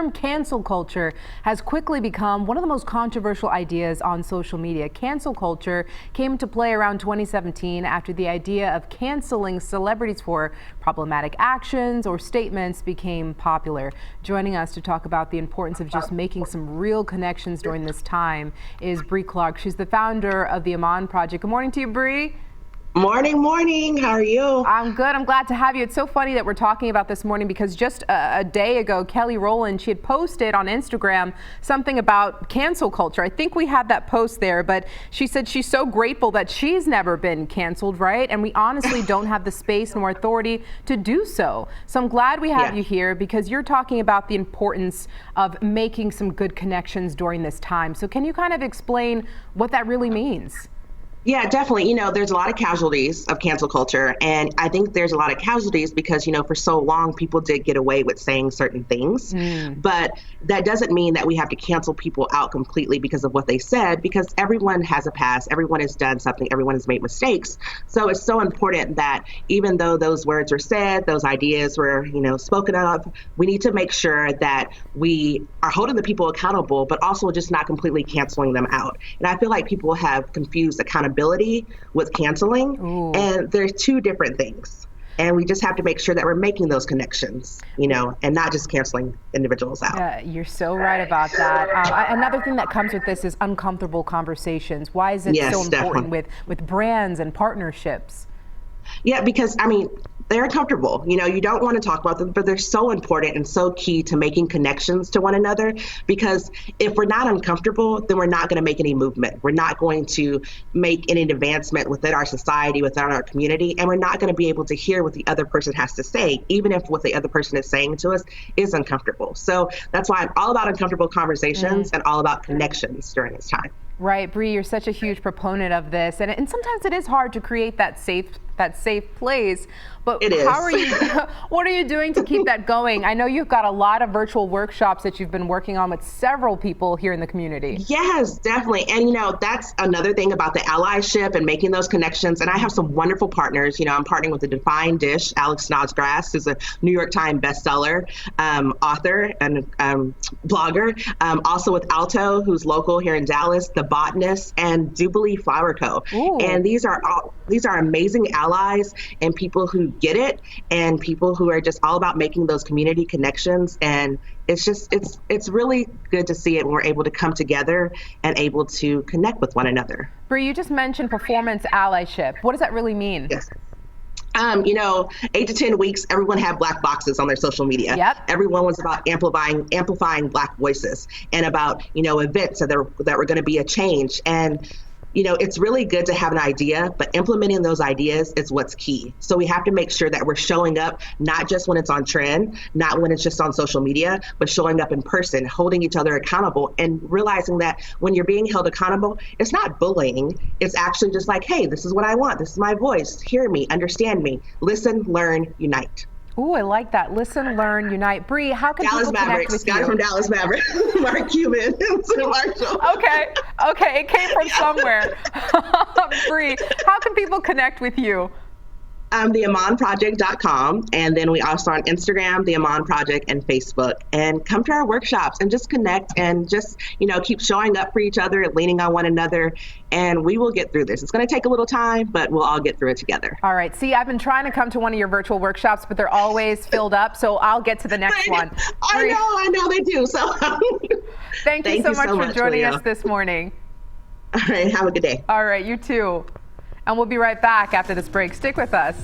term cancel culture has quickly become one of the most controversial ideas on social media. Cancel culture came into play around 2017 after the idea of canceling celebrities for problematic actions or statements became popular. Joining us to talk about the importance of just making some real connections during this time is Bree Clark. She's the founder of the Aman Project. Good morning to you, Bree. Morning. How are you? I'm good. I'm glad to have you. It's so funny that we're talking about this morning because just a day ago, Kelly Rowland, she had posted on Instagram something about cancel culture. I think we had that post there, but she said she's so grateful that she's never been canceled, right? And we honestly don't have the space nor authority to do so. So I'm glad we have you here because you're talking about the importance of making some good connections during this time. So can you kind of explain what that really means? Yeah, definitely. There's a lot of casualties of cancel culture. And I think there's a lot of casualties because, for so long, people did get away with saying certain things. But that doesn't mean that we have to cancel people out completely because of what they said, because everyone has a past. Everyone has done something. Everyone has made mistakes. So it's so important that even though those words were said, those ideas were, spoken of, we need to make sure that we are holding the people accountable, but also just not completely canceling them out. And I feel like people have confused accountability with canceling. And there's two different things. And we just have to make sure that we're making those connections, and not just canceling individuals out. You're so right about that. Another thing that comes with this is uncomfortable conversations. Why is it so important with brands and partnerships? Yeah, because they're uncomfortable. You don't want to talk about them, but they're so important and so key to making connections to one another. Because if we're not uncomfortable, then we're not going to make any movement. We're not going to make any advancement within our society, within our community, and we're not going to be able to hear what the other person has to say, even if what the other person is saying to us is uncomfortable. So that's why I'm all about uncomfortable conversations and all about connections during this time. Right, Bree, you're such a huge proponent of this, and sometimes it is hard to create that safe place. But what are you doing to keep that going? I know you've got a lot of virtual workshops that you've been working on with several people here in the community. Yes, definitely. And that's another thing about the allyship and making those connections. And I have some wonderful partners. I'm partnering with the Define Dish, Alex Snodgrass, who's a New York Times bestseller, author and blogger. Also with Alto, who's local here in Dallas, The Botanist, and Jubilee Flower Co. And these are amazing allies and people who get it and people who are just all about making those community connections. And it's really good to see it when we're able to come together and able to connect with one another. Bree, you just mentioned performance allyship. What does that really mean? Yes. 8 to 10 weeks, everyone had black boxes on their social media. Yep. Everyone was about amplifying black voices and about, events that were going to be a change. And it's really good to have an idea, but implementing those ideas is what's key. So we have to make sure that we're showing up, not just when it's on trend, not when it's just on social media, but showing up in person, holding each other accountable, and realizing that when you're being held accountable, it's not bullying. It's actually just like, hey, this is what I want. This is my voice. Hear me, understand me, listen, learn, unite. Ooh, I like that. Listen, learn, unite. Bree, how can people connect with you? Guy from Dallas Mavericks, Mark Cuban, Marshall. Okay, it came from somewhere. Bree, how can people connect with you? TheAmanProject.com, and then we also on Instagram, The Aman Project, and Facebook. And come to our workshops and just connect and just, keep showing up for each other, leaning on one another, and we will get through this. It's going to take a little time, but we'll all get through it together. All right. See, I've been trying to come to one of your virtual workshops, but they're always filled up, so I'll get to the next one. I know they do. So Thank you so much for joining us this morning. All right. Have a good day. All right. You too. And we'll be right back after this break. Stick with us.